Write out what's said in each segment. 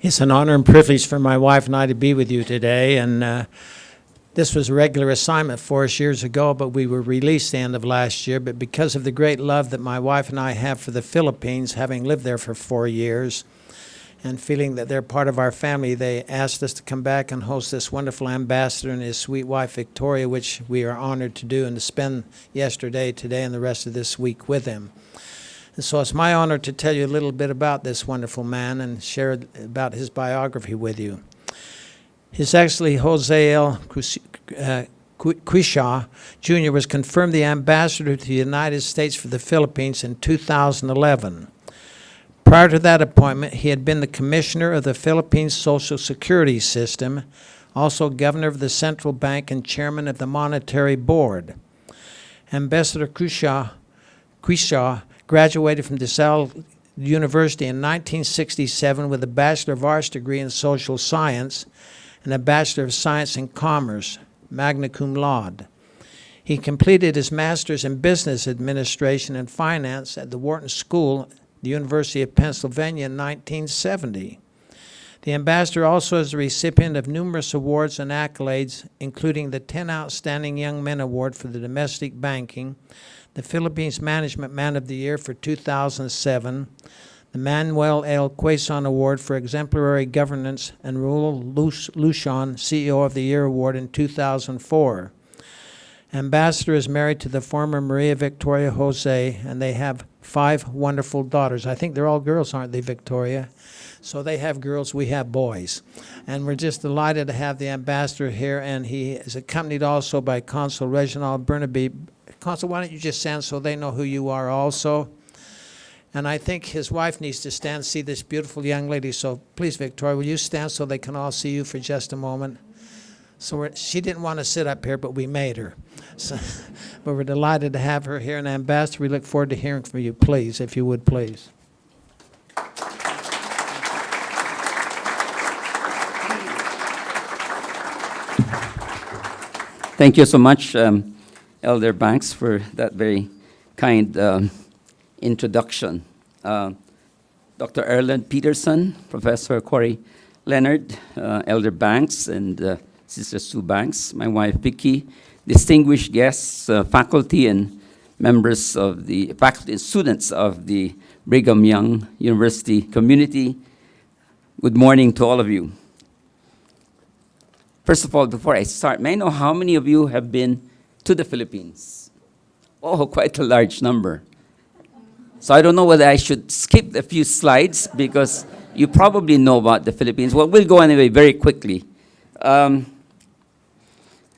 It's an honor and privilege for my wife and I to be with you today. And this was a regular assignment for us years ago, but we were released the end of last year. But because of the great love that my wife and I have for the Philippines, having lived there for 4 years, and feeling that they're part of our family, they asked us to come back and host this wonderful ambassador and his sweet wife, Victoria, which we are honored to do, and to spend yesterday, today, and the rest of this week with him. And so it's my honor to tell you a little bit about this wonderful man and share about his biography with you. His Excellency Jose L. Cuisia Jr. was confirmed the ambassador to the United States for the Philippines in 2011. Prior to that appointment, he had been the commissioner of the Philippines Social Security System, also governor of the central bank and chairman of the monetary board. Ambassador Cuisia graduated from DeSalle University in 1967 with a Bachelor of Arts degree in social science and a Bachelor of Science in Commerce, magna cum laude. He completed his master's in business administration and finance at the Wharton School, the University of Pennsylvania, in 1970. The ambassador also is the recipient of numerous awards and accolades, including the 10 Outstanding Young Men Award for the domestic banking, the Philippines Management Man of the Year for 2007, the Manuel L. Quezon Award for Exemplary Governance, and Raul Lucian CEO of the Year Award in 2004. Ambassador is married to the former Maria Victoria Jose, and they have 5 wonderful daughters. I think they're all girls, aren't they, Victoria? So they have girls, we have boys. And we're just delighted to have the ambassador here, and he is accompanied also by Consul Reginald Burnaby. Consul, why don't you just stand so they know who you are also? And I think his wife needs to stand, see this beautiful young lady. So please, Victoria, will you stand so they can all see you for just a moment? So she didn't want to sit up here, but we made her. So, but we're delighted to have her here. And Ambassador, we look forward to hearing from you, please, if you would, please. Thank you so much, Elder Banks, for that very kind introduction. Dr. Erland Peterson, Professor Corey Leonard, Elder Banks, and Sister Sue Banks, my wife Vicky, distinguished guests, faculty, and members of the faculty and students of the Brigham Young University community. Good morning to all of you. First of all, before I start, may I know how many of you have been to the Philippines? Oh, quite a large number. So I don't know whether I should skip a few slides because you probably know about the Philippines. Well, we'll go anyway very quickly.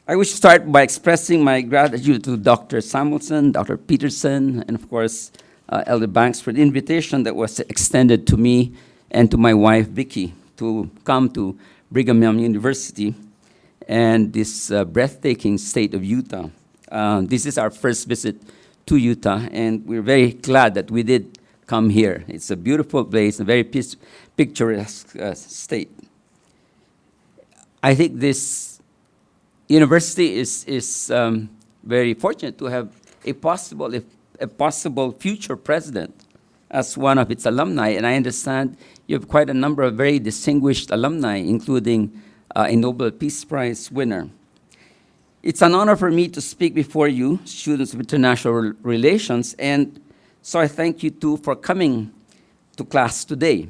I wish to start by expressing my gratitude to Dr. Samuelson, Dr. Peterson, and of course, Elder Banks for the invitation that was extended to me and to my wife, Vicky, to come to Brigham Young University and this breathtaking state of Utah. This is our first visit to Utah, and we're very glad that we did come here. It's a beautiful place, a very picturesque state. I think this university is very fortunate to have a possible future president as one of its alumni, and I understand you have quite a number of very distinguished alumni, including a Nobel Peace Prize winner. It's an honor for me to speak before you, students of international relations, and so I thank you too for coming to class today.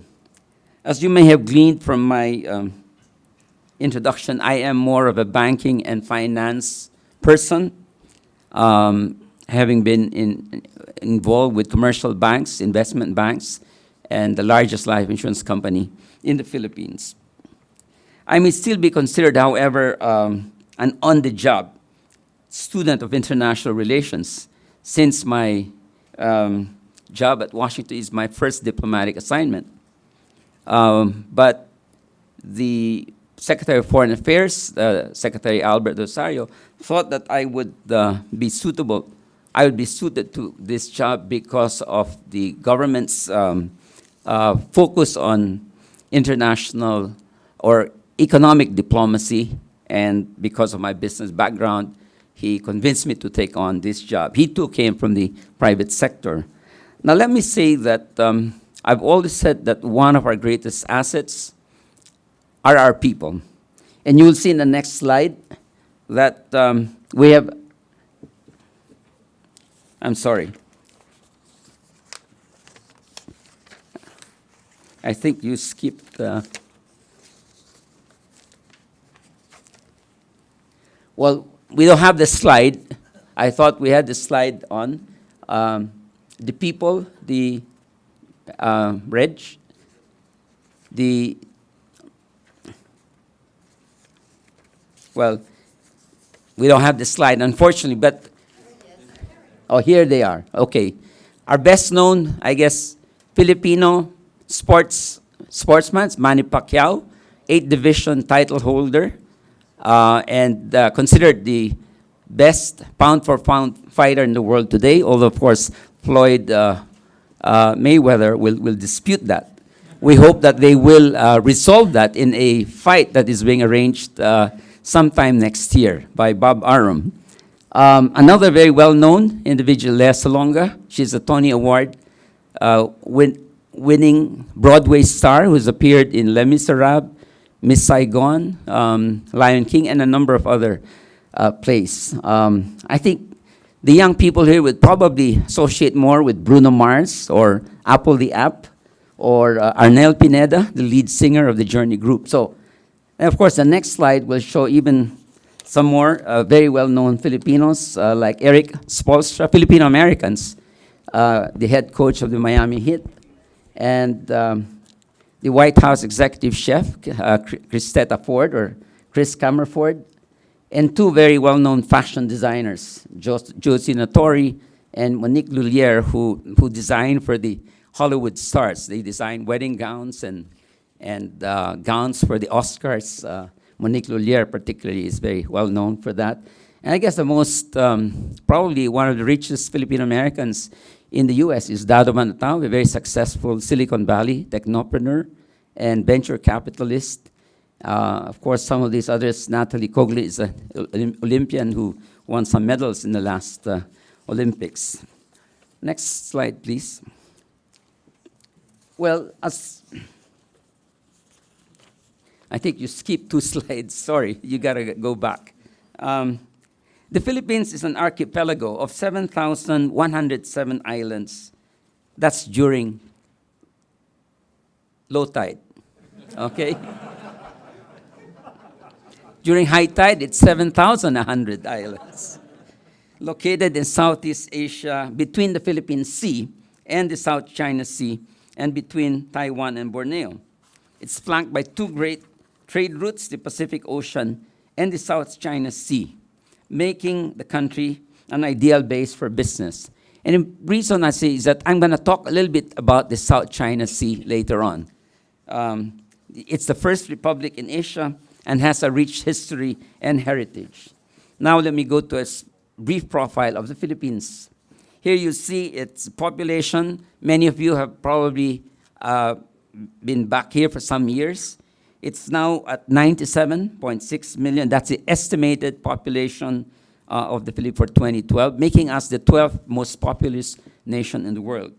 As you may have gleaned from my introduction, I am more of a banking and finance person, having been involved with commercial banks, investment banks, and the largest life insurance company in the Philippines. I may still be considered, however, an on-the-job student of international relations, since my job at Washington is my first diplomatic assignment. But the Secretary of Foreign Affairs, Secretary Albert Rosario, thought that I would be suitable. I would be suited to this job because of the government's focus on international or economic diplomacy, and because of my business background, he convinced me to take on this job. He too came from the private sector. Now let me say that I've always said that one of our greatest assets are our people. And you will see in the next slide that we have, I'm sorry. I think you skipped, well, we don't have the slide. I thought we had the slide on. The people, the reg, the, well, we don't have the slide, unfortunately, but, oh, here they are. Okay. Our best known, I guess, Filipino sportsman, Manny Pacquiao, 8th division title holder, and considered the best pound-for-pound fighter in the world today, although, of course, Floyd Mayweather will dispute that. We hope that they will resolve that in a fight that is being arranged sometime next year by Bob Arum. Another very well-known individual, Lea Salonga. She's a Tony Award winning Broadway star who's appeared in Les Miserables, Miss Saigon, Lion King, and a number of other plays. I think the young people here would probably associate more with Bruno Mars or Apple the App or Arnel Pineda, the lead singer of the Journey Group. So, and of course, the next slide will show even some more very well-known Filipinos like Eric Spoelstra, Filipino-Americans, the head coach of the Miami Heat, and the White House executive chef, Christetta Ford or Chris Camerford, and two very well-known fashion designers, Josie Natori and Monique Lullier, who designed for the Hollywood stars. They designed wedding gowns and gowns for the Oscars. Monique Lullier particularly is very well-known for that. And I guess the most, probably one of the richest Filipino-Americans in the U.S. is Dado Manatao, a very successful Silicon Valley technopreneur and venture capitalist. Of course, some of these others, Natalie Cogli is an Olympian who won some medals in the last Olympics. Next slide, please. Well, I think you skipped 2 slides. Sorry, you got to go back. The Philippines is an archipelago of 7,107 islands. That's during low tide, okay? During high tide, it's 7,100 islands. Located in Southeast Asia, between the Philippine Sea and the South China Sea, and between Taiwan and Borneo. It's flanked by 2 great trade routes, the Pacific Ocean and the South China Sea, making the country an ideal base for business. And the reason I say is that I'm going to talk a little bit about the South China Sea later on. It's the first republic in Asia and has a rich history and heritage. Now let me go to a brief profile of the Philippines. Here you see its population. Many of you have probably been back here for some years. It's now at 97.6 million. That's the estimated population of the Philippines for 2012, making us the 12th most populous nation in the world.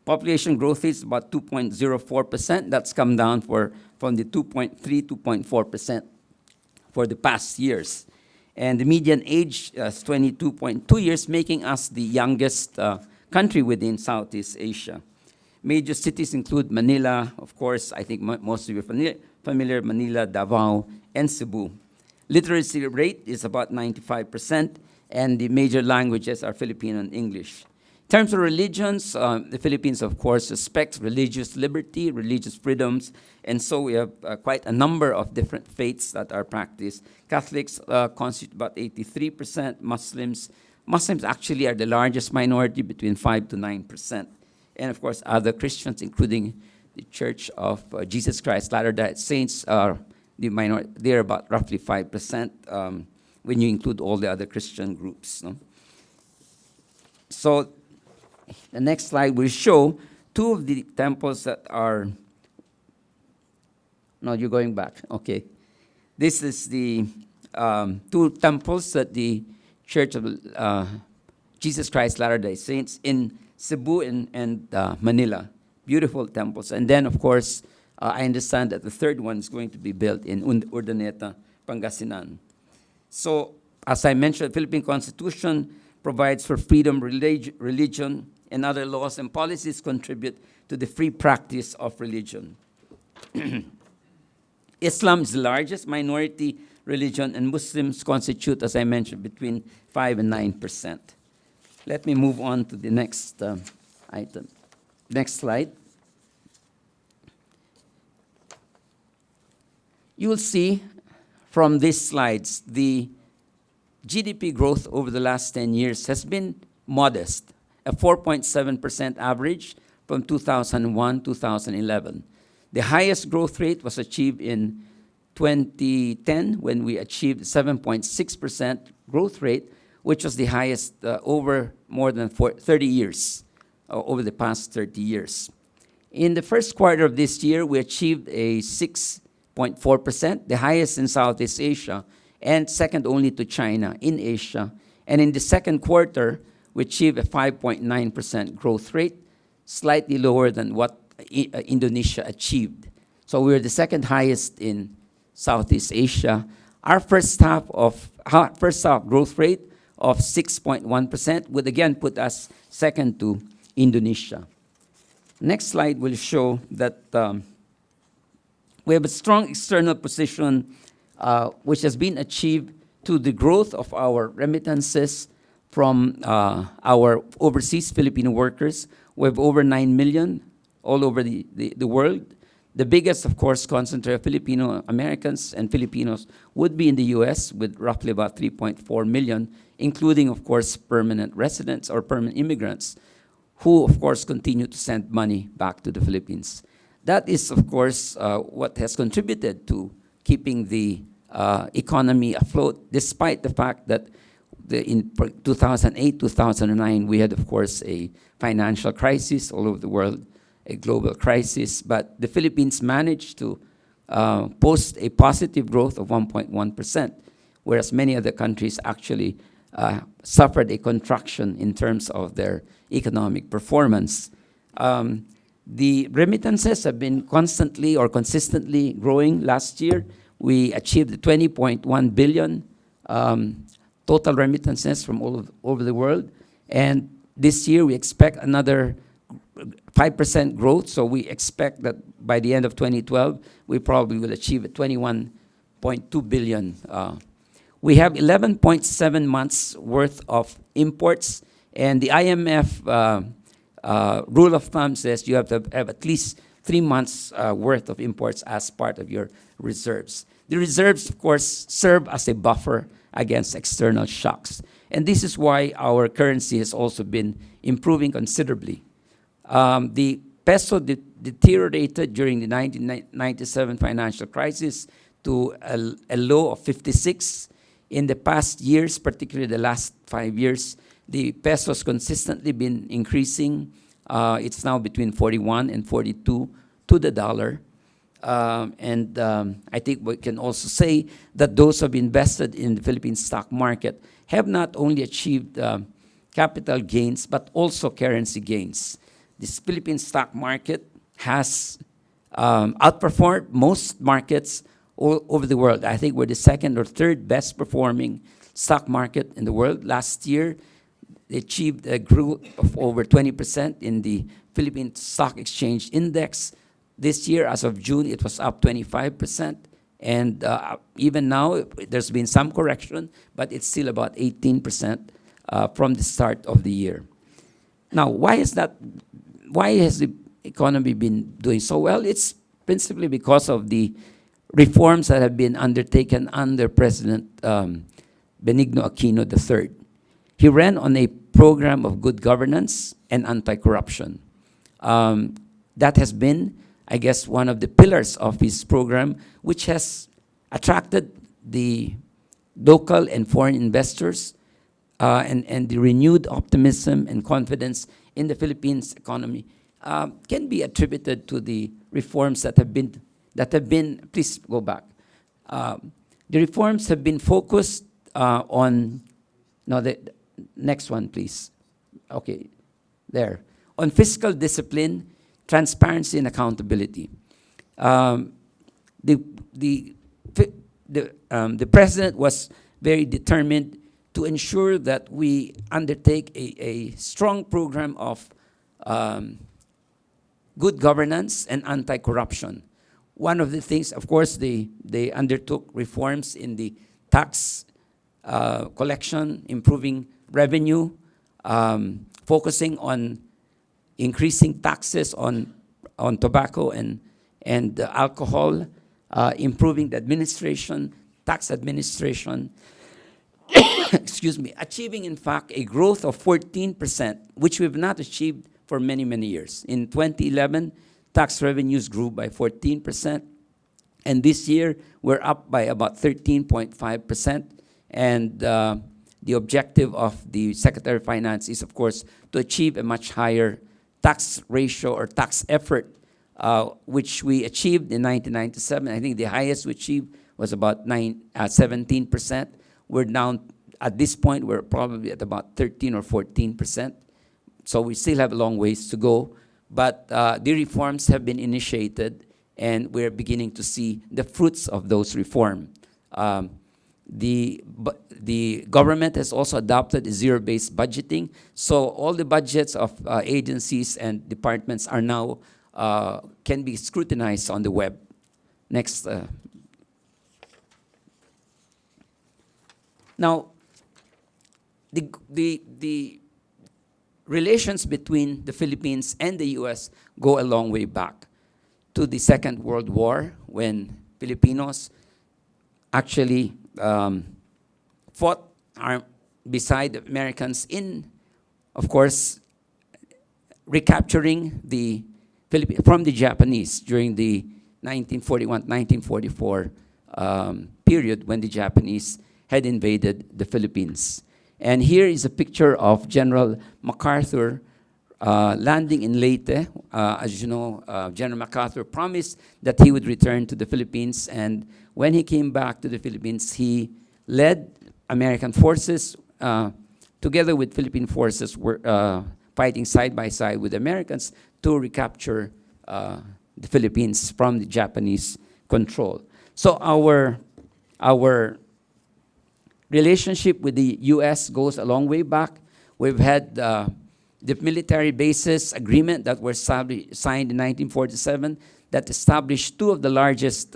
Population growth is about 2.04%. That's come down from the 2.3, 2.4% for the past years. And the median age is 22.2 years, making us the youngest country within Southeast Asia. Major cities include Manila, of course, I think most of you are familiar, Manila, Davao, and Cebu. Literacy rate is about 95%, and the major languages are Filipino and English. In terms of religions, the Philippines, of course, respects religious liberty, religious freedoms, and so we have quite a number of different faiths that are practiced. Catholics constitute about 83%. Muslims actually are the largest minority, between 5 to 9%. And of course, other Christians, including the Church of Jesus Christ Latter-day Saints, are the minority. They're about roughly 5% when you include all the other Christian groups. No? So the next slide will show 2 of the temples that are. No, you're going back. Okay. This is the 2 temples that the Church of Jesus Christ Latter-day Saints in Cebu and Manila. Beautiful temples. And then, of course, I understand that the third one is going to be built in Urdaneta, Pangasinan. So, as I mentioned, the Philippine Constitution provides for freedom, religion, and other laws and policies contribute to the free practice of religion. Islam is the largest minority religion, and Muslims constitute, as I mentioned, between 5 and 9%. Let me move on to the next item. Next slide. You will see from these slides the GDP growth over the last 10 years has been modest, a 4.7% average from 2001 to 2011. The highest growth rate was achieved in 2010 when we achieved 7.6% growth rate, which was the highest over more than 30 years, over the past 30 years. In the first quarter of this year, we achieved a 6.4%, the highest in Southeast Asia, and second only to China in Asia. And in the second quarter, we achieved a 5.9% growth rate, slightly lower than what Indonesia achieved. So we were the second highest in Southeast Asia. Our first half growth rate of 6.1% would again put us second to Indonesia. Next slide will show that we have a strong external position which has been achieved through the growth of our remittances from our overseas Filipino workers. We have over 9 million all over the world. The biggest, of course, concentrate of Filipino Americans and Filipinos would be in the U.S. with roughly about 3.4 million, including, of course, permanent residents or permanent immigrants who, of course, continue to send money back to the Philippines. That is, of course, what has contributed to keeping the economy afloat, despite the fact that in 2008, 2009, we had, of course, a financial crisis all over the world, a global crisis, but the Philippines managed to post a positive growth of 1.1%, whereas many other countries actually suffered a contraction in terms of their economic performance. The remittances have been constantly or consistently growing. Last year, we achieved 20.1 billion total remittances from all over the world, and this year we expect another 5% growth, so we expect that by the end of 2012, we probably will achieve 21.2 billion. We have 11.7 months worth of imports, and the IMF rule of thumb says you have to have at least 3 months worth of imports as part of your reserves. The reserves, of course, serve as a buffer against external shocks, and this is why our currency has also been improving considerably. The peso deteriorated during the 1997 financial crisis to a low of 56. In the past years, particularly the last 5 years, the peso has consistently been increasing. It's now between 41 and 42 to the dollar. I think we can also say that those who have invested in the Philippine stock market have not only achieved capital gains, but also currency gains. The Philippine stock market has outperformed most markets all over the world. I think we're the second or third best performing stock market in the world. Last year, they achieved a growth of over 20% in the Philippine Stock Exchange Index. This year, as of June, it was up 25%. And even now, there's been some correction, but it's still about 18% from the start of the year. Now, why is that? Why has the economy been doing so well? It's principally because of the reforms that have been undertaken under President Benigno Aquino III. He ran on a program of good governance and anti-corruption. That has been, I guess, one of the pillars of his program, which has attracted the local and foreign investors and the renewed optimism and confidence in the Philippines economy can be attributed to the reforms that have been, please go back. The reforms have been focused on, no, the next one, please. Okay, there. On fiscal discipline, transparency, and accountability. um, the, the, the president was very determined to ensure that we undertake a strong program of um, good governance and anti-corruption. One of the things, of course, they undertook reforms in the tax collection, improving revenue, focusing on increasing taxes on tobacco and alcohol, improving the administration, tax administration, excuse me, achieving in fact a growth of 14%, which we've not achieved for many, many years. In 2011, tax revenues grew by 14%, and this year we're up by about 13.5%. And the objective of the Secretary of Finance is, of course, to achieve a much higher tax ratio or tax effort, which we achieved in 1997. I think the highest we achieved was about 17%. We're down, at this point, we're probably at about 13 or 14%. So we still have a long ways to go. But the reforms have been initiated, and we're beginning to see the fruits of those reforms. The government has also adopted zero-based budgeting. So all the budgets of agencies and departments are now, can be scrutinized on the web. Next. Now, the relations between the Philippines and the U.S. go a long way back to the Second World War, when Filipinos actually fought beside the Americans in, of course, recapturing the Philippines from the Japanese during the 1941-1944 period, when the Japanese had invaded the Philippines. And here is a picture of General Macarthur landing in Leyte. As you know, General Macarthur promised that he would return to the Philippines, and when he came back to the Philippines, he led American forces together with Philippine forces, were fighting side by side with Americans to recapture the Philippines from the Japanese control. So our relationship with the U.S. goes a long way back. We've had the military bases agreement that was signed in 1947 that established two of the largest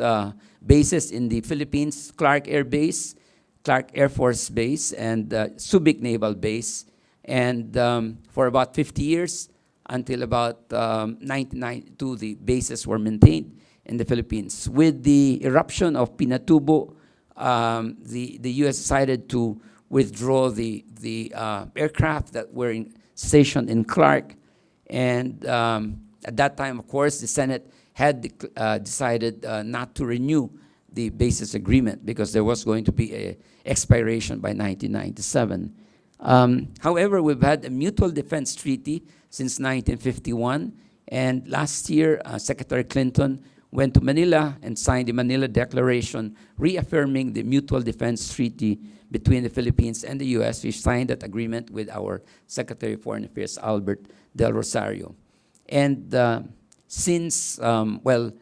bases in the Philippines, Clark Air Base, Clark Air Force Base, and Subic Naval Base. And for about 50 years, until about 1992, the bases were maintained in the Philippines. With the eruption of Pinatubo, the U.S. decided to withdraw the aircraft that were stationed in Clark. And at that time, of course, the Senate had decided not to renew the basis agreement because there was going to be an expiration by 1997. However, we've had a mutual defense treaty since 1951. And last year, Secretary Clinton went to Manila and signed the Manila Declaration, reaffirming the mutual defense treaty between the Philippines and the U.S. We signed that agreement with our Secretary of Foreign Affairs, Albert Del Rosario. And since, last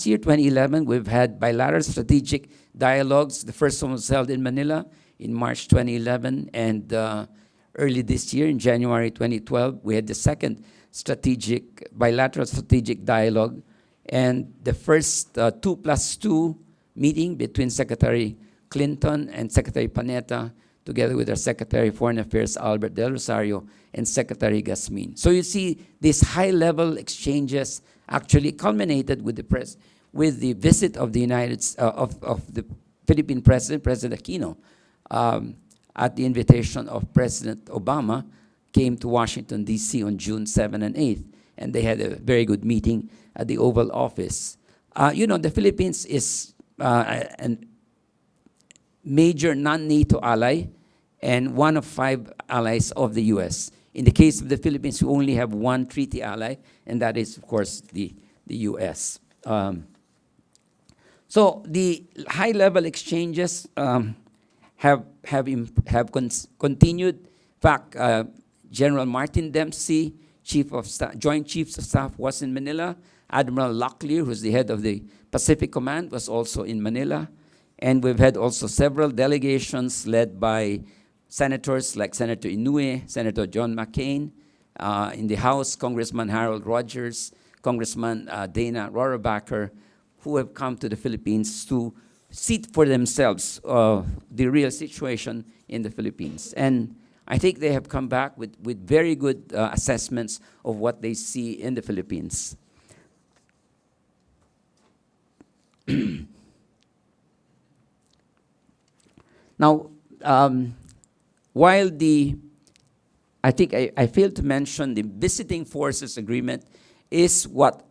year, 2011, we've had bilateral strategic dialogues. The first one was held in Manila in March 2011, and early this year, in January 2012, we had the second bilateral strategic dialogue. And the first 2+2 meeting between Secretary Clinton and Secretary Panetta, together with our Secretary of Foreign Affairs, Albert Del Rosario, and Secretary Gasmin. So you see, these high-level exchanges actually culminated with the visit of the of the Philippine President, President Aquino, at the invitation of President Obama, came to Washington, D.C. on June 7 and 8. And they had a very good meeting at the Oval Office. The Philippines is a major non-NATO ally and one of 5 allies of the U.S. In the case of the Philippines, we only have one treaty ally, and that is, of course, the U.S. So the high-level exchanges have continued. In fact, General Martin Dempsey, Joint Chiefs of Staff, was in Manila Admiral Locklear, who's the head of the Pacific Command, was also in Manila. And we've had also several delegations led by senators like Senator Inouye, Senator John McCain. In the House, Congressman Harold Rogers, Congressman Dana Rohrabacher, who have come to the Philippines to see for themselves the real situation in the Philippines. And I think they have come back with very good assessments of what they see in the Philippines. Now, while I think I failed to mention the Visiting Forces Agreement is what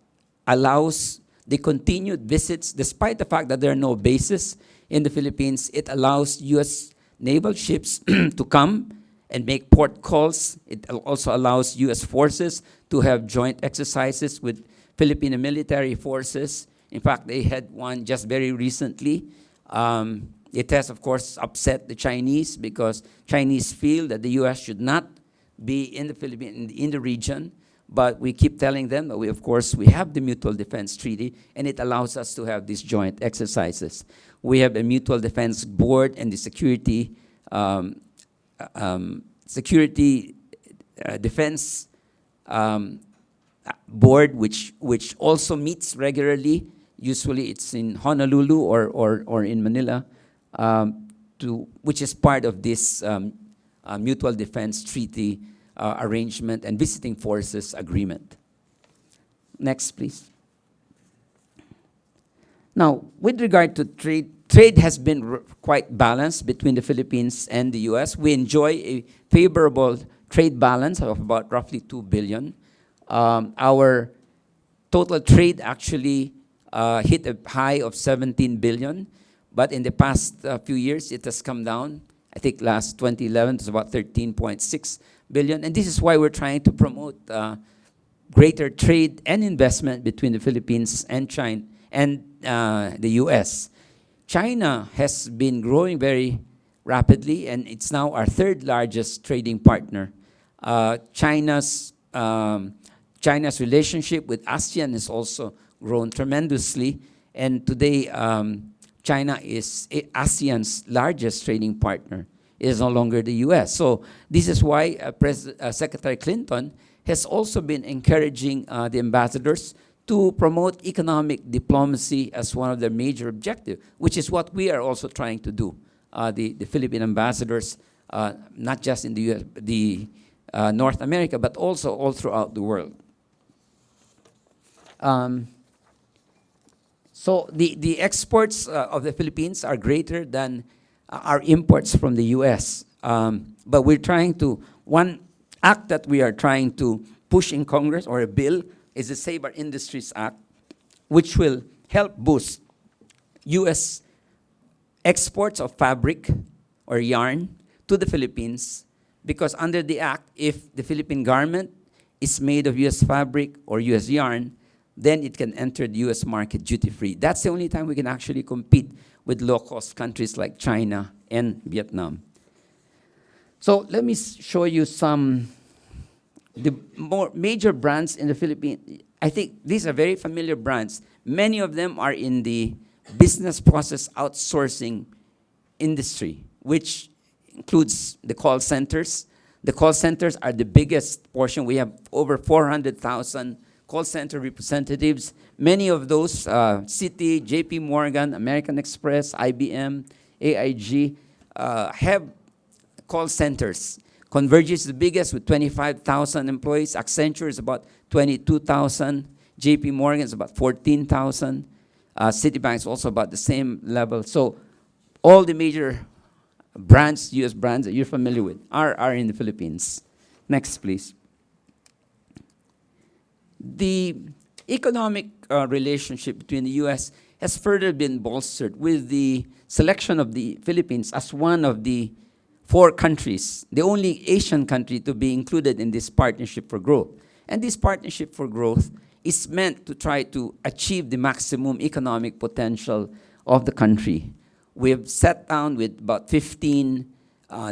allows the continued visits, despite the fact that there are no bases in the Philippines. It allows U.S. naval ships to come and make port calls. It also allows U.S. forces to have joint exercises with Filipino military forces. In fact, they had one just very recently. It has, of course, upset the Chinese because Chinese feel that the U.S. should not be in the Philippines, in the region. But we keep telling them that we have the Mutual Defense Treaty, and it allows us to have these joint exercises. We have a Mutual Defense Board and the Defense Board, which also meets regularly. Usually it's in Honolulu or in Manila, which is part of this Mutual Defense Treaty arrangement and Visiting Forces Agreement. Next, please. Now, with regard to trade has been quite balanced between the Philippines and the U.S. We enjoy a favorable trade balance of about roughly $2 billion. Our total trade actually hit a high of $17 billion, but in the past few years, it has come down. I think last 2011 it was about $13.6 billion, and this is why we're trying to promote greater trade and investment between the Philippines and China and the U.S. China has been growing very rapidly, and it's now our third largest trading partner. China's relationship with ASEAN has also grown tremendously, and today China is ASEAN's largest trading partner. It is no longer the U.S. So this is why Secretary Clinton has also been encouraging the ambassadors to promote economic diplomacy as one of their major objectives, which is what we are also trying to do. The Philippine ambassadors, not just in the US, North America, but also all throughout the world. So the exports of the Philippines are greater than our imports from the U.S. But we're trying to, one act that we are trying to push in Congress, or a bill, is the Save Our Industries Act, which will help boost U.S. exports of fabric or yarn to the Philippines, because under the act, if the Philippine garment is made of U.S. fabric or U.S. yarn, then it can enter the U.S. market duty-free. That's the only time we can actually compete with low-cost countries like China and Vietnam. So let me show you the more major brands in the Philippines. I think these are very familiar brands. Many of them are in the business process outsourcing industry, which includes the call centers. The call centers are the biggest portion. We have over 400,000 call center representatives. Many of those, Citi, JP Morgan, American Express, IBM, AIG, have call centers. Converge is the biggest with 25,000 employees. Accenture is about 22,000. JP Morgan is about 14,000. Citibank is also about the same level. So all the major brands, US brands that you're familiar with, are in the Philippines. Next, please. The economic relationship between the U.S. has further been bolstered with the selection of the Philippines as one of the 4 countries, the only Asian country to be included in this Partnership for Growth. And this Partnership for Growth is meant to try to achieve the maximum economic potential of the country. We have sat down with about 15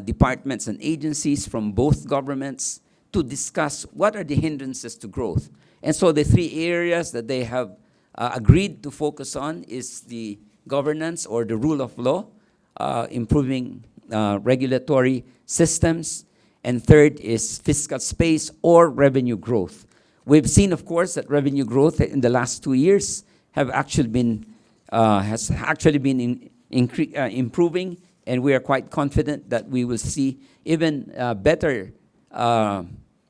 departments and agencies from both governments to discuss what are the hindrances to growth. And so the three areas that they have agreed to focus on is the governance or the rule of law, improving regulatory systems, and third is fiscal space or revenue growth. We've seen, of course, that revenue growth in the last 2 years has actually been improving, and we are quite confident that we will see even better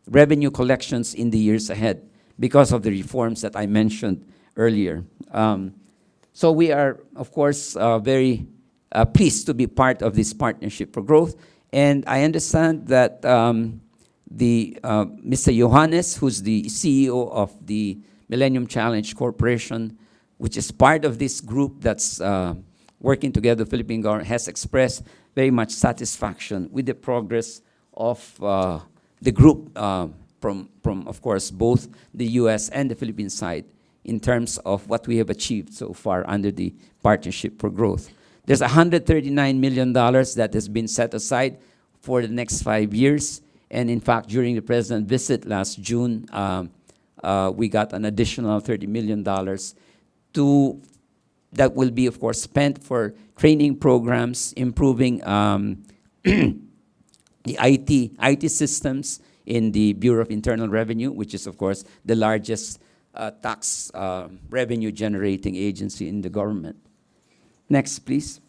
revenue collections in the years ahead because of the reforms that I mentioned earlier. So we are, of course, very pleased to be part of this Partnership for Growth. And I understand that Mr. Johannes, who's the CEO of the Millennium Challenge Corporation, which is part of this group that's working together, the Philippine government, has expressed very much satisfaction with the progress of the group from, of course, both the U.S. and the Philippine side in terms of what we have achieved so far under the Partnership for Growth. There's $139 million that has been set aside for the next 5 years. And in fact, during the President's visit last June, we got an additional $30 million that will be, of course, spent for training programs, improving the IT systems in the Bureau of Internal Revenue, which is, of course, the largest tax revenue generating agency in the government. Next, please.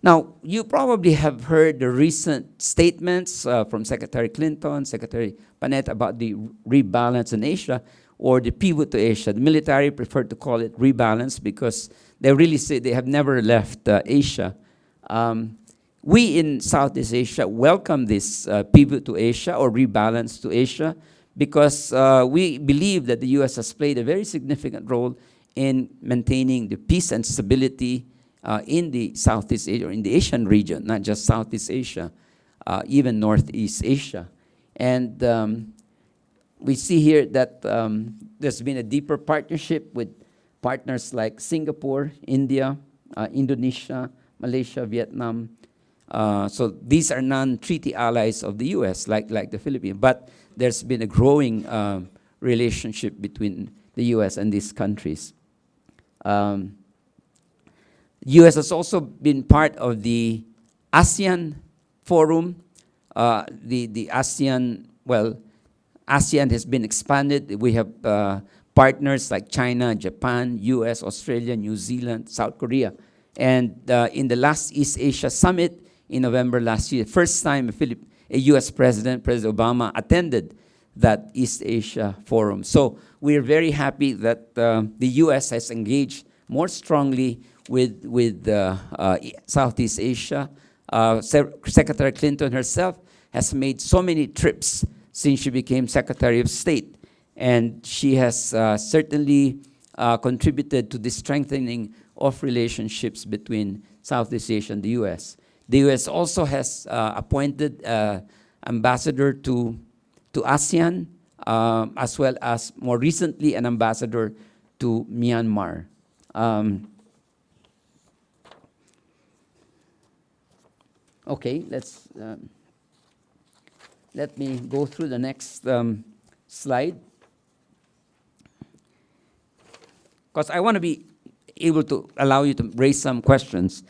Now, you probably have heard the recent statements from Secretary Clinton, Secretary Panetta about the rebalance in Asia or the pivot to Asia. The military prefer to call it rebalance because they really say they have never left Asia. We in Southeast Asia welcome this pivot to Asia or rebalance to Asia because we believe that the U.S. has played a very significant role in maintaining the peace and stability in the Southeast Asia, or in the Asian region, not just Southeast Asia, even Northeast Asia. And we see here that there's been a deeper partnership with partners like Singapore, India, Indonesia, Malaysia, Vietnam. So these are non-treaty allies of the U.S., like the Philippines. But there's been a growing relationship between the U.S. and these countries. U.S. has also been part of the ASEAN Forum. The ASEAN, well, ASEAN has been expanded. We have partners like China, Japan, U.S., Australia, New Zealand, South Korea. And in the last East Asia Summit in November last year, first time a U.S. President Obama, attended that East Asia Forum. So we are very happy that the U.S. has engaged more strongly with Southeast Asia. Secretary Clinton herself has made so many trips since she became Secretary of State. And she has certainly contributed to the strengthening of relationships between Southeast Asia and the U.S. The U.S. also has appointed ambassador to ASEAN, as well as more recently an ambassador to Myanmar. Okay, let me go through the next slide, because I want to be able to allow you to raise some questions.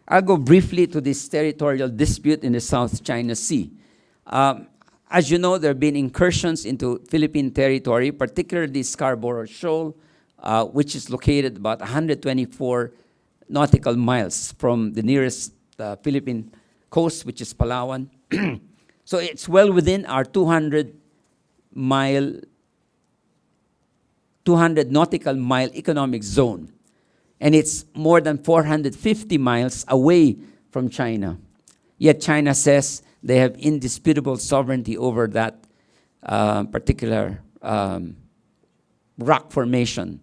I'll go briefly to this territorial dispute in the South China Sea. As you know, there have been incursions into Philippine territory, particularly Scarborough Shoal, which is located about 124 nautical miles from the nearest Philippine coast, which is Palawan. So it's well within our 200 nautical mile economic zone. And it's more than 450 miles away from China. Yet China says they have indisputable sovereignty over that particular rock formation.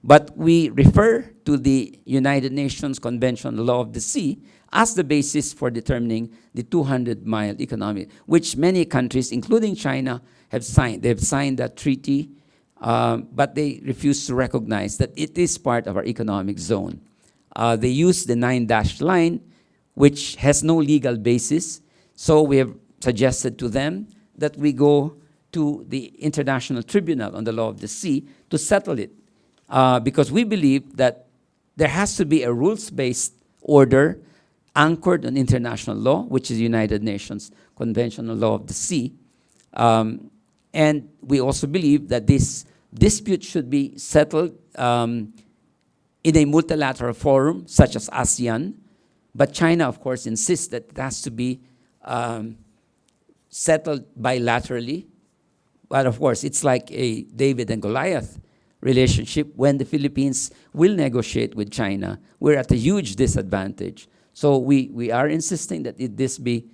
But we refer to the United Nations Convention on the Law of the Sea as the basis for determining the 200-mile economic, which many countries, including China, have signed. They've signed that treaty, but they refuse to recognize that it is part of our economic zone. They use the 9-dash line, which has no legal basis. So we have suggested to them that we go to the International Tribunal on the Law of the Sea to settle it. Because we believe that there has to be a rules-based order anchored on international law, which is the United Nations Convention on Law of the Sea. And we also believe that this dispute should be settled in a multilateral forum, such as ASEAN. But China, of course, insists that it has to be settled bilaterally. But of course, it's like a David and Goliath relationship. When the Philippines will negotiate with China, we're at a huge disadvantage. So we are insisting that this be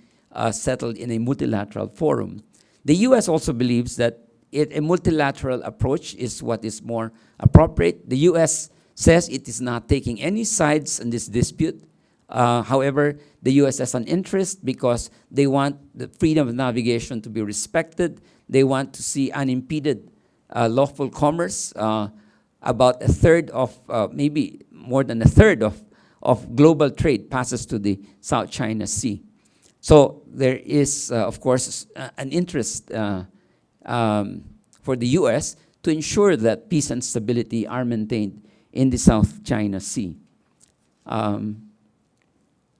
settled in a multilateral forum. The U.S. also believes that a multilateral approach is what is more appropriate. The U.S. says it is not taking any sides in this dispute. However, the U.S. has an interest because they want the freedom of navigation to be respected. They want to see unimpeded lawful commerce. About a third of, maybe more than a third of global trade passes to the South China Sea. So there is, of course, an interest for the U.S. to ensure that peace and stability are maintained in the South China Sea.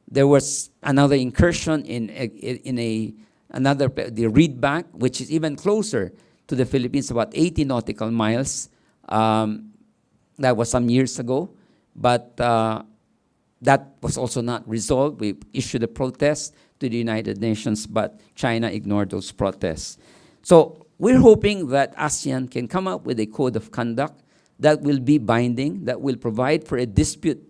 There was another incursion the Reed Bank, which is even closer to the Philippines, about 80 nautical miles. That was some years ago, but that was also not resolved. We issued a protest to the United Nations, but China ignored those protests. So we're hoping that ASEAN can come up with a code of conduct that will be binding, that will provide for a dispute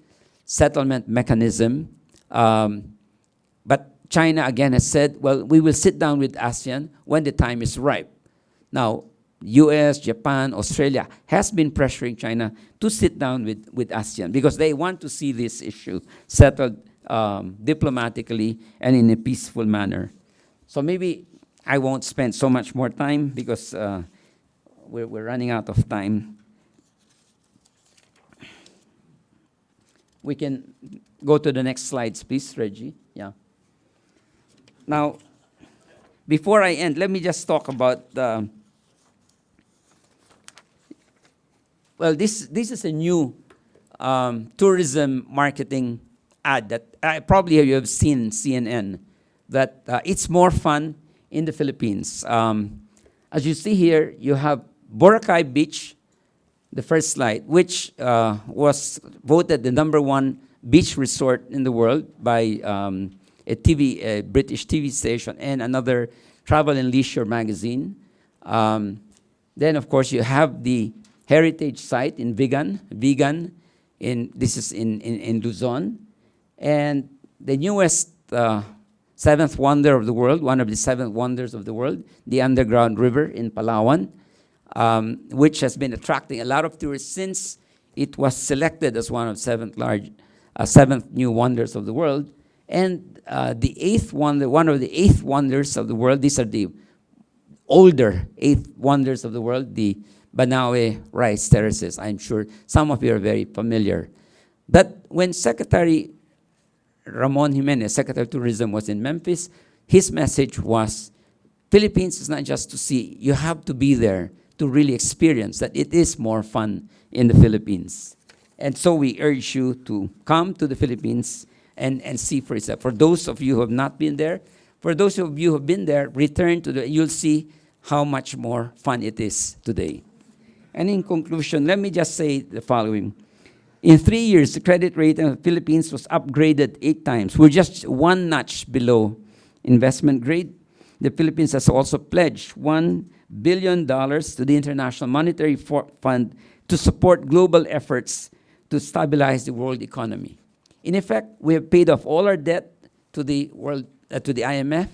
settlement mechanism. But China, again, has said, well, we will sit down with ASEAN when the time is ripe. Now, US, Japan, Australia has been pressuring China to sit down with ASEAN because they want to see this issue settled diplomatically and in a peaceful manner. So maybe I won't spend so much more time because we're running out of time. We can go to the next slides, please, Reggie. Yeah. Now, before I end, let me just talk about well, this is a new tourism marketing ad that probably you have seen CNN, that it's more fun in the Philippines. As you see here, you have Boracay Beach, the first slide, which was voted the #1 beach resort in the world by a British TV station and another travel and leisure magazine. Then, of course, you have the heritage site in Vigan, this is in Luzon. And the newest seventh wonder of the world, one of the 7 wonders of the world, the underground river in Palawan, which has been attracting a lot of tourists since it was selected as one of 7th new wonders of the world. And the 8th wonder, one of the 8th wonders of the world, these are the older 8th wonders of the world, the Banawe rice terraces. I'm sure some of you are very familiar. But when Secretary Ramon Jimenez, Secretary of Tourism, was in Memphis, his message was, Philippines is not just to see, you have to be there to really experience that it is more fun in the Philippines. And so we urge you to come to the Philippines and see for yourself. For those of you who have not been there, for those of you who have been there, return to you'll see how much more fun it is today. And in conclusion, let me just say the following. In 3 years, the credit rating of the Philippines was upgraded 8 times. We're just 1 notch below investment grade. The Philippines has also pledged $1 billion to the International Monetary Fund to support global efforts to stabilize the world economy. In effect, we have paid off all our debt to the IMF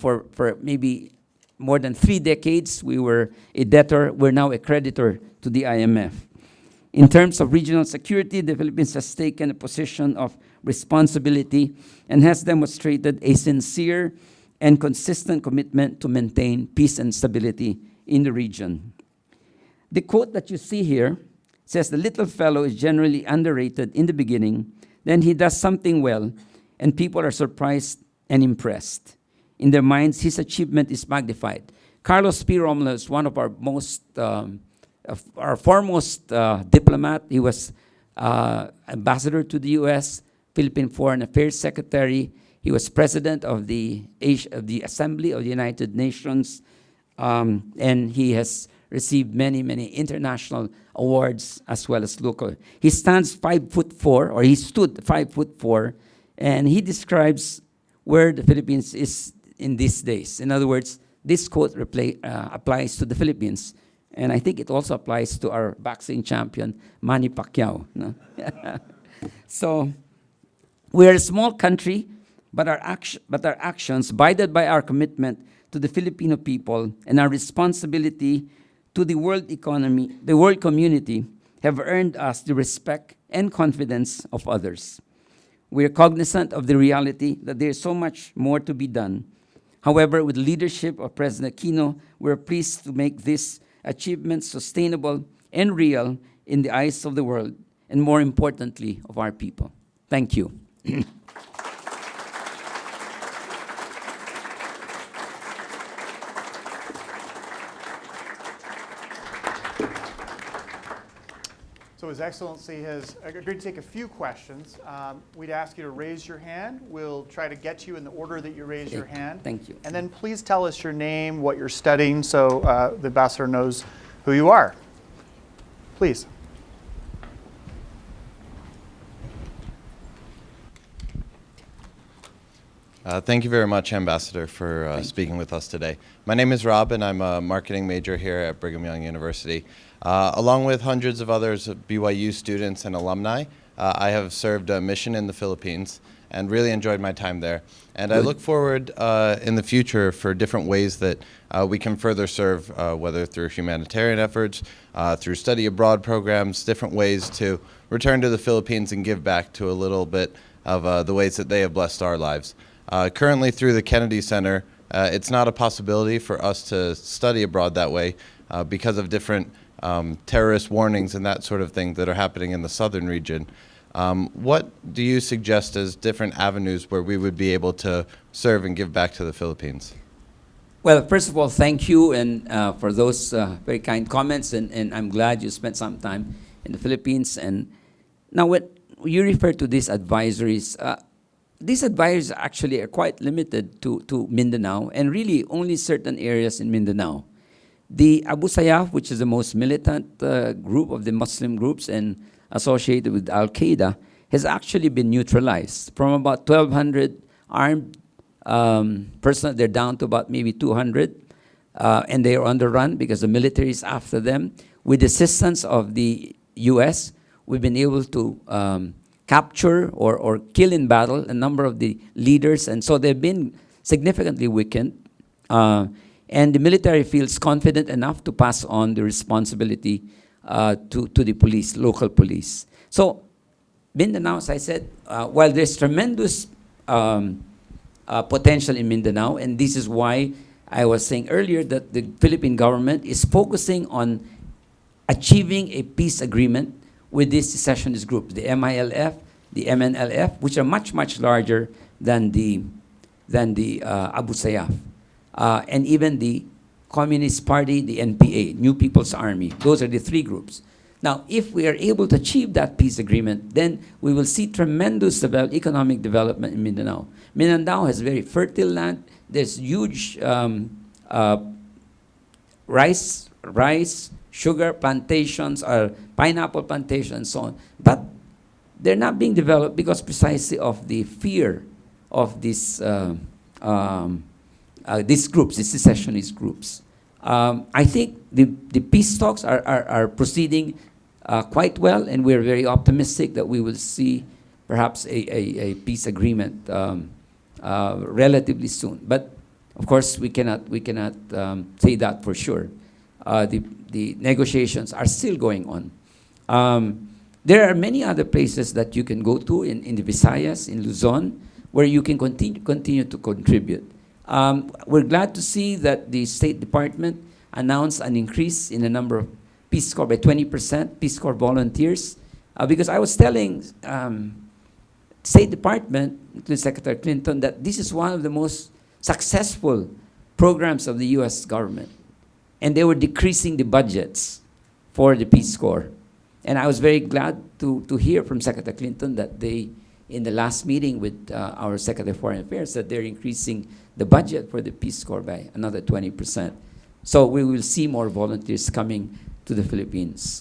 for maybe more than 3 decades. We were a debtor. We're now a creditor to the IMF. In terms of regional security, the Philippines has taken a position of responsibility and has demonstrated a sincere and consistent commitment to maintain peace and stability in the region. The quote that you see here says, "The little fellow is generally underrated in the beginning, then he does something well, and people are surprised and impressed. In their minds, his achievement is magnified. Carlos P. Romulo is one of our foremost diplomat. He was ambassador to the U.S., Philippine Foreign Affairs Secretary. He was president of the Assembly of the United Nations, and he has received many, many international awards as well as local. He stands 5'4", or he stood 5'4", and he describes where the Philippines is in these days. In other words, this quote applies to the Philippines, and I think it also applies to our boxing champion, Manny Pacquiao. No? So, we're a small country, but our actions, guided by our commitment to the Filipino people and our responsibility to the world economy, the world community, have earned us the respect and confidence of others. We are cognizant of the reality that there is so much more to be done. However, with the leadership of President Aquino, we are pleased to make this achievement sustainable and real in the eyes of the world, and more importantly, of our people. Thank you. So His Excellency has agreed to take a few questions. We'd ask you to raise your hand. We'll try to get to you in the order that you raise your hand. Thank you. And then please tell us your name, what you're studying, so the ambassador knows who you are. Please. Thank you very much, Ambassador, for speaking with us today. My name is Rob, and I'm a marketing major here at Brigham Young University. Along with hundreds of others BYU students and alumni, I have served a mission in the Philippines and really enjoyed my time there. And I look forward in the future for different ways that we can further serve, whether through humanitarian efforts, through study abroad programs, different ways to return to the Philippines and give back to a little bit of the ways that they have blessed our lives. Currently, through the Kennedy Center, it's not a possibility for us to study abroad that way because of different terrorist warnings and that sort of thing that are happening in the southern region. What do you suggest as different avenues where we would be able to serve and give back to the Philippines? Well, first of all, thank you and for those very kind comments, and I'm glad you spent some time in the Philippines. And now, when you refer to these advisories actually are quite limited to Mindanao, and really only certain areas in Mindanao. The Abu Sayyaf, which is the most militant group of the Muslim groups and associated with Al-Qaeda, has actually been neutralized. From about 1,200 armed personnel, they're down to about maybe 200, and they are on the run because the military is after them. With the assistance of the U.S., we've been able to capture or kill in battle a number of the leaders, and so they've been significantly weakened. And the military feels confident enough to pass on the responsibility to the police, local police. So, Mindanao, as I said, while there's tremendous potential in Mindanao, and this is why I was saying earlier that the Philippine government is focusing on achieving a peace agreement with these secessionist groups, the MILF, the MNLF, which are much, much larger than the Abu Sayyaf, and even the Communist Party, the NPA, New People's Army. Those are the three groups. Now, if we are able to achieve that peace agreement, then we will see tremendous economic development in Mindanao. Mindanao has very fertile land. There's huge rice, sugar plantations, or pineapple plantations, and so on. But they're not being developed because precisely of the fear of these groups, these secessionist groups. I think the peace talks are proceeding quite well, and we're very optimistic that we will see perhaps a peace agreement relatively soon. But of course, we cannot say that for sure. The negotiations are still going on. There are many other places that you can go to in the Visayas, in Luzon, where you can continue to contribute. We're glad to see that the State Department announced an increase in the number of Peace Corps by 20%, Peace Corps volunteers, because I was telling State Department, including Secretary Clinton, that this is one of the most successful programs of the U.S. government. and they were decreasing the budgets for the Peace Corps. And I was very glad to hear from Secretary Clinton that they, in the last meeting with our Secretary of Foreign Affairs, that they're increasing the budget for the Peace Corps by another 20%. So we will see more volunteers coming to the Philippines.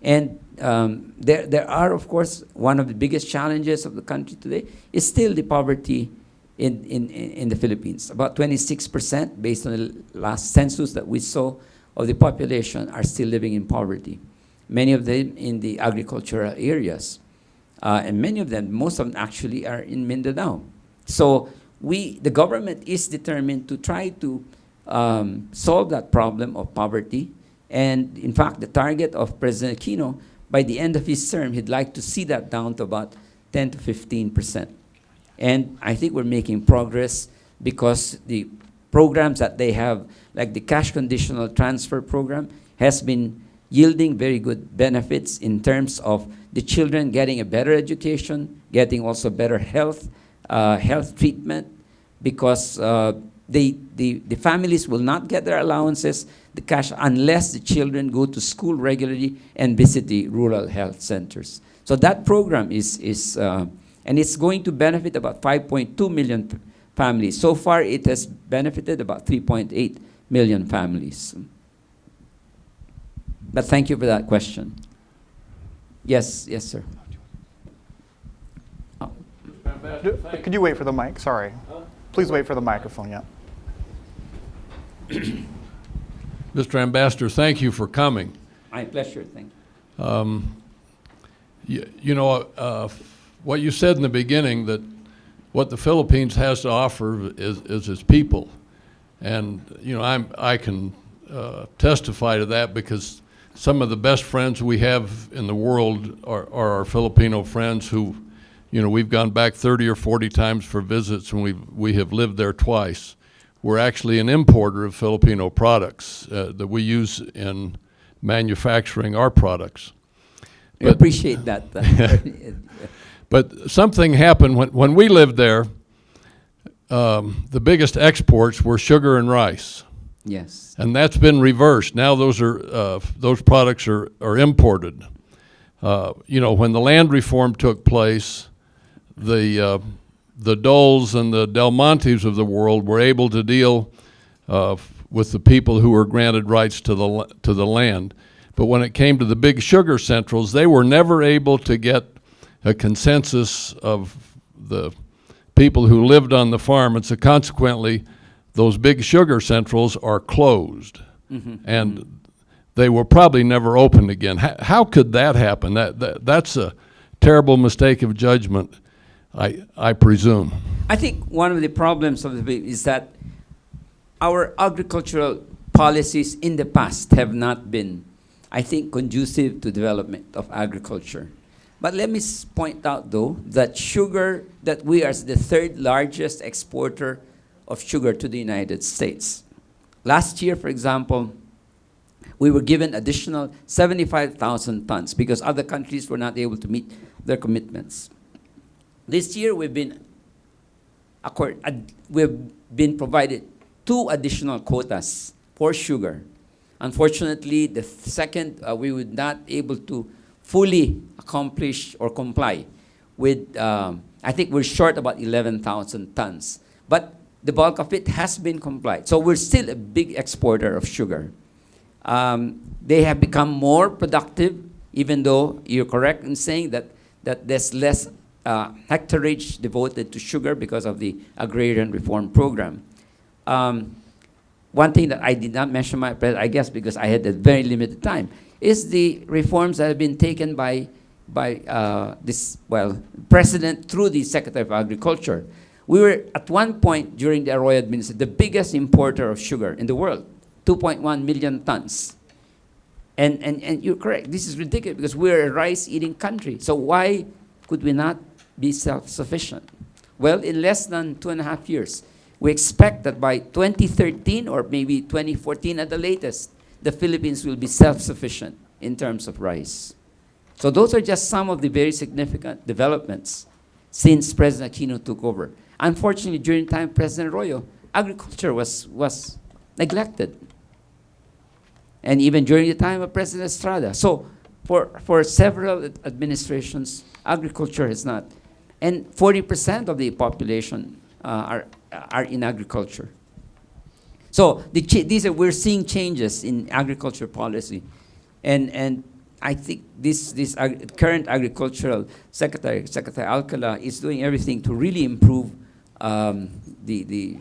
There are, of course, one of the biggest challenges of the country today is still the poverty in the Philippines. About 26%, based on the last census that we saw, of the population are still living in poverty. Many of them in the agricultural areas. And many of them, most of them actually are in Mindanao. So the government is determined to try to solve that problem of poverty. And in fact, the target of President Aquino, by the end of his term, he'd like to see that down to about 10 to 15%. And I think we're making progress because the programs that they have, like the cash conditional transfer program, has been yielding very good benefits in terms of the children getting a better education, getting also better health treatment, because the families will not get their allowances, the cash, unless the children go to school regularly and visit the rural health centers. So that program is and it's going to benefit about 5.2 million families. So far, it has benefited about 3.8 million families. But thank you for that question. Yes, yes, sir. Oh. Could you wait for the mic? Sorry. Please wait for the microphone, yeah. Mr. Ambassador, thank you for coming. My pleasure, thank you. You know, what you said in the beginning, that what the Philippines has to offer is its people. And, you know, I can testify to that because some of the best friends we have in the world are our Filipino friends who, you know, we've gone back 30 or 40 times for visits, and we have lived there twice. We're actually an importer of Filipino products that we use in manufacturing our products. I appreciate that. But something happened when we lived there. The biggest exports were sugar and rice. Yes. And that's been reversed. Now those products are imported. You know, when the land reform took place, the Doles and the Del Montes of the world were able to deal with the people who were granted rights to the land. But when it came to the big sugar centrals, they were never able to get a consensus of the people who lived on the farm, and so consequently, those big sugar centrals are closed, and they will probably never open again. How could that happen? That's a terrible mistake of judgment, I presume. I think one of the problems of is that our agricultural policies in the past have not been, I think, conducive to development of agriculture. But let me point out, though, that sugar, that we are the third largest exporter of sugar to the United States. Last year, for example, we were given additional 75,000 tons because other countries were not able to meet their commitments. This year, we've been provided 2 additional quotas for sugar. Unfortunately, the second, we were not able to fully accomplish or comply with, I think we're short about 11,000 tons. But the bulk of it has been complied. So we're still a big exporter of sugar. They have become more productive, even though you're correct in saying that there's less hectareage devoted to sugar because of the agrarian reform program. One thing that I did not mention, I guess because I had a very limited time, is the reforms that have been taken by President through the Secretary of Agriculture. We were at one point during the Arroyo administration the biggest importer of sugar in the world, 2.1 million tons. And you're correct, this is ridiculous because we're a rice-eating country. So why could we not be self-sufficient? Well, in less than 2.5 years, we expect that by 2013 or maybe 2014 at the latest, the Philippines will be self-sufficient in terms of rice. So those are just some of the very significant developments since President Aquino took over. Unfortunately, during the time of President Arroyo, agriculture was neglected. and even during the time of President Estrada. So for several administrations, agriculture has not. And 40% of the population are in agriculture. So we're seeing changes in agriculture policy. And I think this current agricultural secretary, Secretary Alcala, is doing everything to really improve the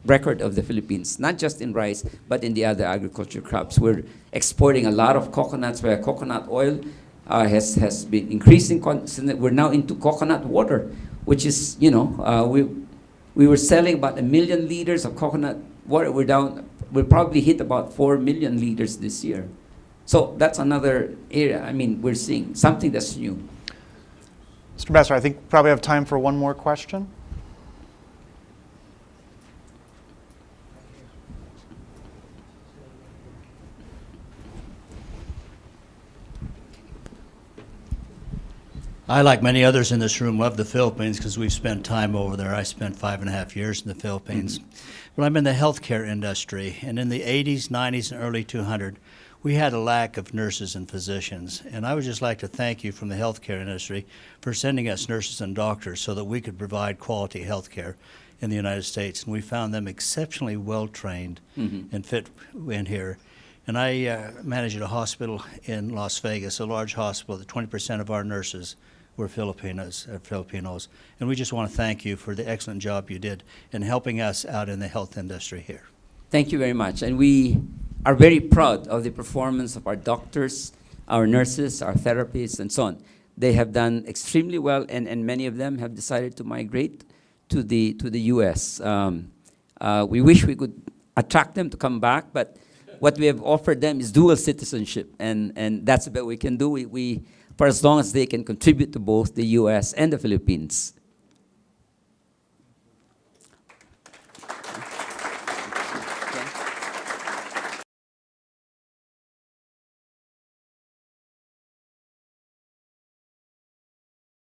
record of the Philippines, not just in rice, but in the other agriculture crops. We're exporting a lot of coconuts, where coconut oil has been increasing. We're now into coconut water, which is, we were selling about 1 million liters of coconut water. We'll probably hit about 4 million liters this year. So that's another area. I mean, we're seeing something that's new. Mr. Ambassador, I think we probably have time for one more question. I, like many others in this room, love the Philippines because we've spent time over there. I spent 5.5 years in the Philippines. But I'm in the healthcare industry, and in the 80s, 90s, and early 200, we had a lack of nurses and physicians. And I would just like to thank you from the healthcare industry for sending us nurses and doctors so that we could provide quality healthcare in the United States. And we found them exceptionally well-trained and fit in here. And I managed a hospital in Las Vegas, a large hospital that 20% of our nurses were Filipinos, and we just want to thank you for the excellent job you did in helping us out in the health industry here. Thank you very much. And we are very proud of the performance of our doctors, our nurses, our therapists, and so on. They have done extremely well, and many of them have decided to migrate to the U.S. We wish we could attract them to come back, but what we have offered them is dual citizenship, and that's the best we can do. We for as long as they can contribute to both the U.S. and the Philippines.